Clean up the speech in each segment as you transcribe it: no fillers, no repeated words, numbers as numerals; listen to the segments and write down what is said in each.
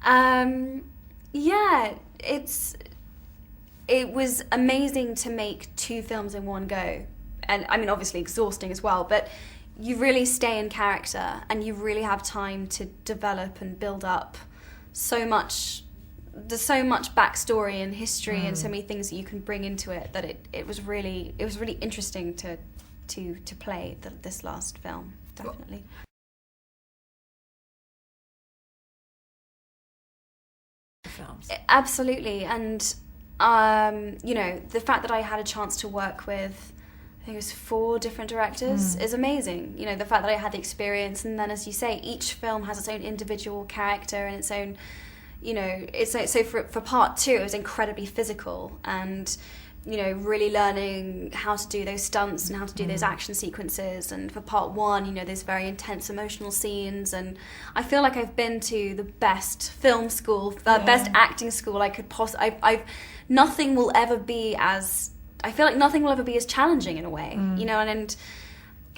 Yeah, it was amazing to make 2 films in one go. And I mean, obviously exhausting as well, but you really stay in character and you really have time to develop and build up so much. There's so much backstory and history and so many things that you can bring into it that it was really interesting to play this last film, definitely. Films. Absolutely, and you know, the fact that I had a chance to work with, I think it was 4 different directors is amazing. You know, the fact that I had the experience, and then as you say, each film has its own individual character and its own, you know, it's like, so for part 2 it was incredibly physical and, you know, really learning how to do those stunts and how to do those action sequences, and for part 1, you know, there's very intense emotional scenes, and I feel like I've been to the best film school, the best acting school I could I've nothing will ever be as, I feel like nothing will ever be as challenging in a way, you know, and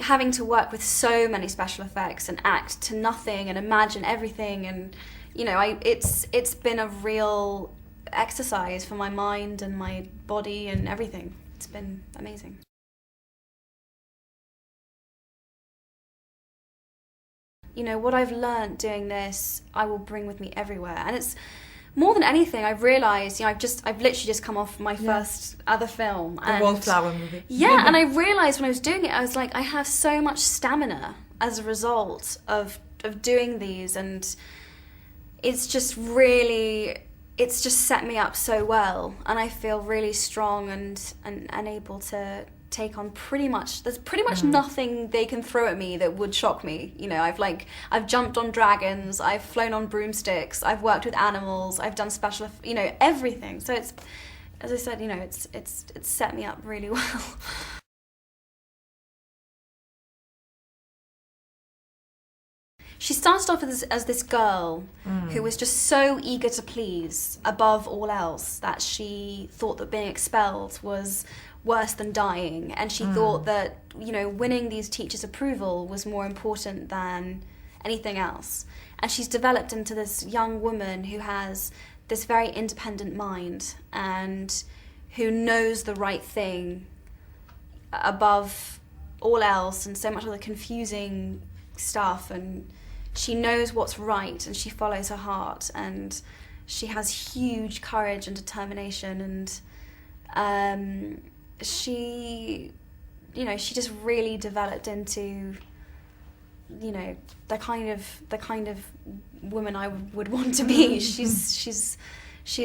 having to work with so many special effects and act to nothing and imagine everything, and you know, it's been a real exercise for my mind and my body and everything. It's been amazing. You know, what I've learned doing this, I will bring with me everywhere, and it's more than anything, I've realised, you know, I've literally just come off my first other film. The Wallflower movie. Yeah, and I realised when I was doing it, I was like, I have so much stamina as a result of doing these, and it's just set me up so well, and I feel really strong and able to take on there's pretty much nothing they can throw at me that would shock me. You know, I've jumped on dragons, I've flown on broomsticks, I've worked with animals, I've done special, you know, everything. So it's, as I said, you know, it's set me up really well. She started off as this girl who was just so eager to please above all else that she thought that being expelled was worse than dying, and she thought that, you know, winning these teachers' approval was more important than anything else. And she's developed into this young woman who has this very independent mind and who knows the right thing above all else and so much of the confusing stuff, and she knows what's right and she follows her heart, and she has huge courage and determination, and she, you know, she just really developed into, you know, the kind of woman I would want to be. She's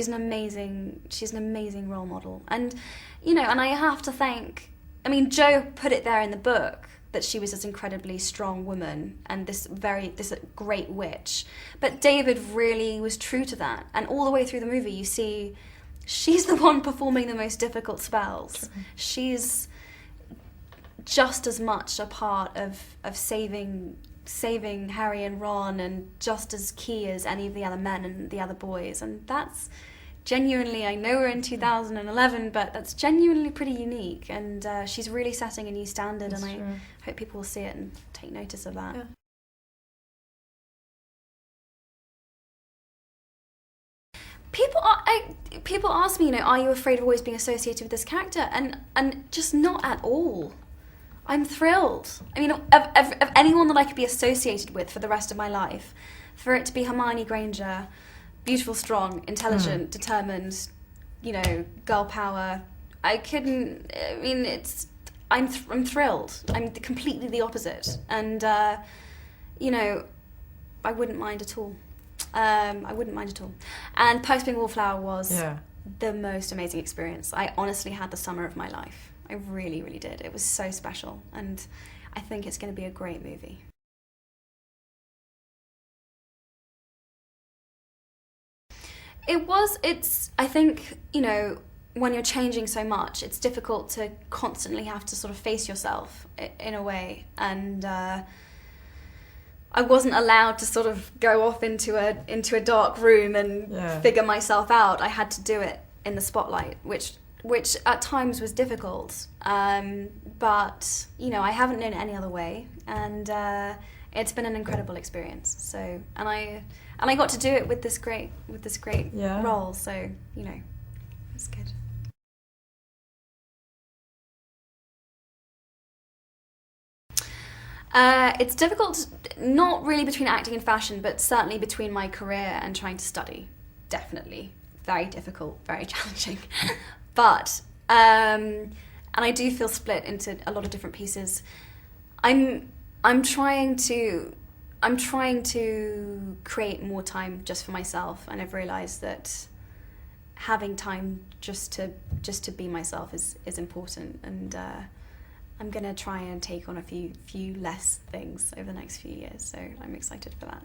an amazing role model, and you know, and I have to thank, I mean, Jo put it there in the book that she was this incredibly strong woman and this great witch. But David really was true to that. And all the way through the movie, you see she's the one performing the most difficult spells. True. She's just as much a part of saving Harry and Ron, and just as key as any of the other men and the other boys. And that's genuinely, I know we're in 2011, but that's genuinely pretty unique, and she's really setting a new standard. That's and I hope people will see it and take notice of that. Yeah. People ask me, you know, are you afraid of always being associated with this character? And just not at all. I'm thrilled. I mean, of anyone that I could be associated with for the rest of my life, for it to be Hermione Granger, beautiful, strong, intelligent, determined, you know, girl power. I'm thrilled. I'm completely the opposite, and you know, I wouldn't mind at all. And Perks Being Wallflower was the most amazing experience. I honestly had the summer of my life. I really, really did. It was so special, and I think it's going to be a great movie. I think, you know, when you're changing so much, it's difficult to constantly have to sort of face yourself in a way, and I wasn't allowed to sort of go off into a dark room and figure myself out. I had to do it in the spotlight, which at times was difficult, but you know, I haven't known any other way, and it's been an incredible experience. So and I got to do it with this great role. So it's good. It's difficult, not really between acting and fashion, but certainly between my career and trying to study. Definitely. Very difficult, very challenging. But, and I do feel split into a lot of different pieces. I'm trying to create more time just for myself, and I've realised that having time just to be myself is important, and I'm going to try and take on a few less things over the next few years, so I'm excited for that.